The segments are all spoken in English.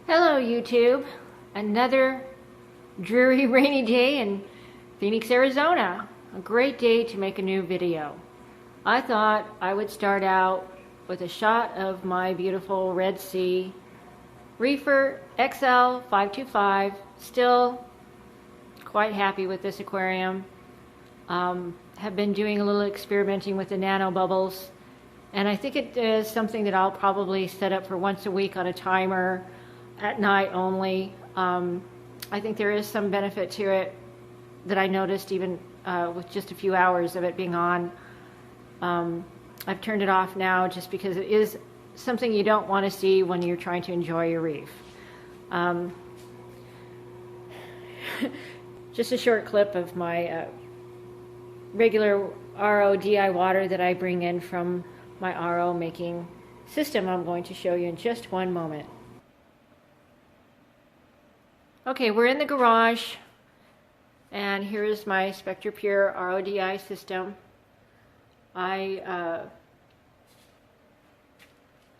Hello YouTube, another dreary rainy day in Phoenix, Arizona. A great day to make a new video. I thought I would start out with a shot of my beautiful Redsea Reefer XL 525. Still quite happy with this aquarium. Have been doing a little experimenting with the nano bubbles, and I think it is something that I'll probably set up for once a week on a timer at night only. I think there is some benefit to it that I noticed even with just a few hours of it being on. I've turned it off now just because it is something you don't want to see when you're trying to enjoy your reef. Just a short clip of my regular RO DI water that I bring in from my RO making system. I'm going to show you in just one moment. Okay, we're in the garage, and here is my Spectra Pure RODI system. I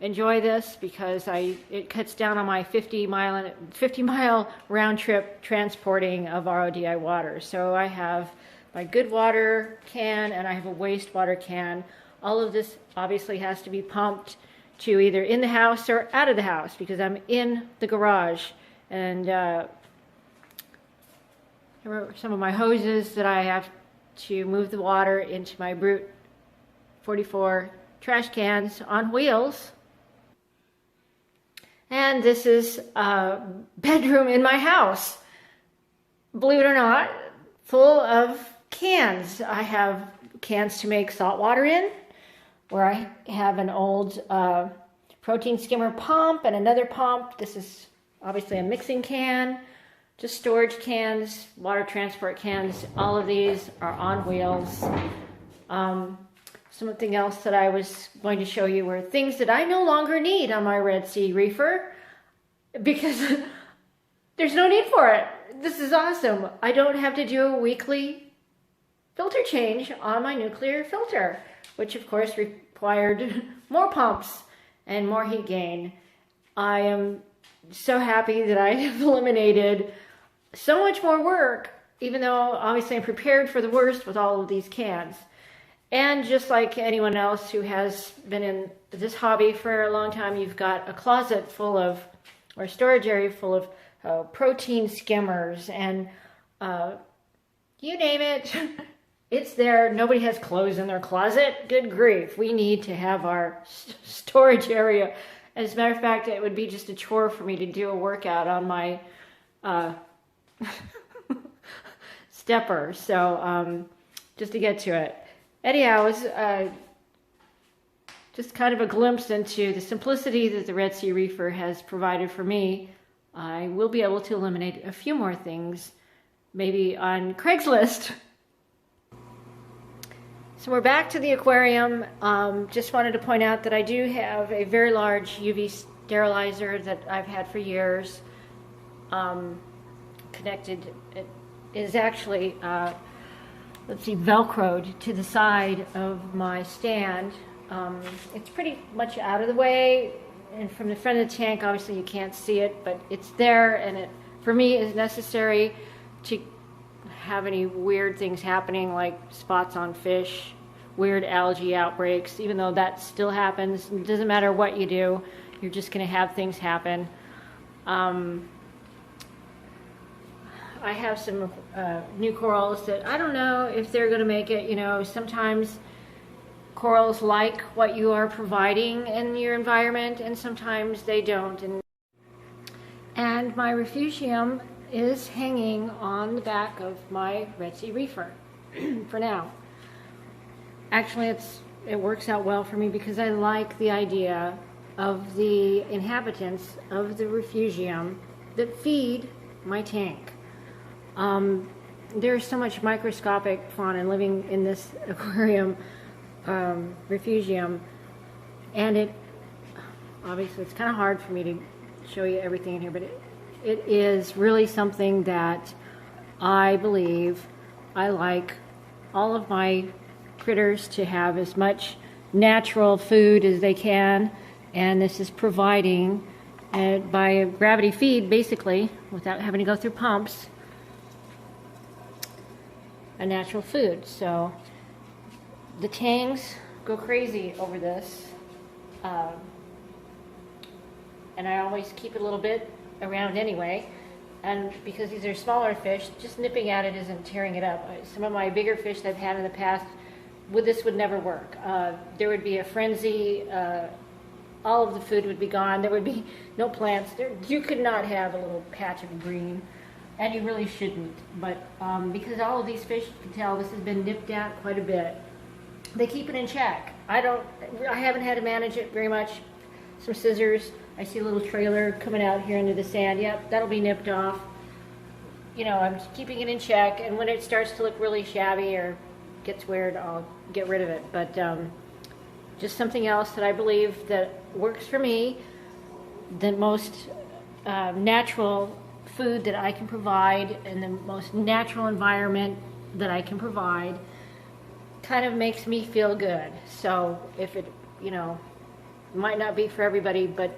enjoy this because it cuts down on my 50 mile round trip transporting of RODI water. So I have my good water can and I have a wastewater can. All of this obviously has to be pumped to either in the house or out of the house because I'm in the garage. And here are some of my hoses that I have to move the water into my Brute 44 trash cans on wheels. And this is a bedroom in my house. Believe it or not, full of cans. I have cans to make salt water in, where I have an old protein skimmer pump and another pump. This is obviously a mixing can. Just storage cans, water transport cans. All of these are on wheels. Something else that I was going to show you were things that I no longer need on my Redsea Reefer because there's no need for it. This is awesome. I don't have to do a weekly filter change on my nuclear filter, which of course required more pumps and more heat gain. I am so happy that I have eliminated so much more work, even though obviously I'm prepared for the worst with all of these cans. And just like anyone else who has been in this hobby for a long time, you've got a closet full of, or storage area full of protein skimmers and you name it, it's there. Nobody has clothes in their closet. Good grief. We need to have our storage area. As a matter of fact, it would be just a chore for me to do a workout on my stepper. So just to get to it. Anyhow, it was just kind of a glimpse into the simplicity that the Redsea Reefer has provided for me. I will be able to eliminate a few more things, maybe on Craigslist. So we're back to the aquarium. Just wanted to point out that I do have a very large UV sterilizer that I've had for years. Connected, it is actually let's see, velcroed to the side of my stand. It's pretty much out of the way, and from the front of the tank obviously you can't see it, but it's there, and it for me is necessary to have any weird things happening like spots on fish, weird algae outbreaks. Even though that still happens, it doesn't matter what you do, you're just going to have things happen. I have some new corals that I don't know if they're going to make it. You know, sometimes corals like what you are providing in your environment and sometimes they don't. And my Refugium is hanging on the back of my Redsea Reefer for now. Actually, it works out well for me because I like the idea of the inhabitants of the Refugium that feed my tank. There's so much microscopic fauna living in this aquarium, Refugium, and obviously it's kind of hard for me to show you everything in here, but it is really something that I believe I like all of my critters to have as much natural food as they can, and this is providing and by a gravity feed, basically, without having to go through pumps, a natural food. So the tangs go crazy over this, and I always keep it a little bit around anyway. And because these are smaller fish, just nipping at it isn't tearing it up. Some of my bigger fish that I've had in the past, this would never work. There would be a frenzy. All of the food would be gone. There would be no plants. You could not have a little patch of green, and you really shouldn't. But because all of these fish, you can tell this has been nipped at quite a bit. They keep it in check. I haven't had to manage it very much. Some scissors. I see a little trailer coming out here into the sand. Yep, that'll be nipped off. You know, I'm keeping it in check, and when it starts to look really shabby or gets weird, I'll get rid of it. But just something else that I believe that works for me, the most natural food that I can provide and the most natural environment that I can provide kind of makes me feel good. So if it, you know, might not be for everybody, but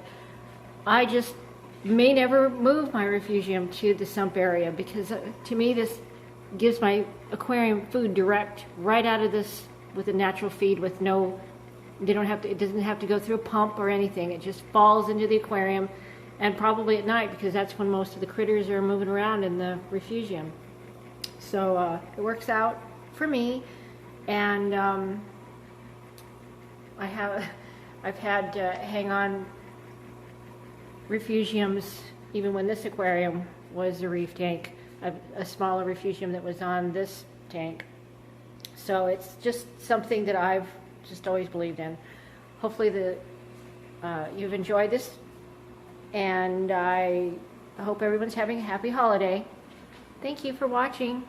I just may never move my refugium to the sump area because to me this gives my aquarium food direct right out of this with a natural feed with no, it doesn't have to go through a pump or anything. It just falls into the aquarium, and probably at night because that's when most of the critters are moving around in the refugium. So it works out for me, and I've had hang on refugiums even when this aquarium was a reef tank, a smaller refugium that was on this tank. So it's just something that I've just always believed in. Hopefully you've enjoyed this, and I hope everyone's having a happy holiday. Thank you for watching.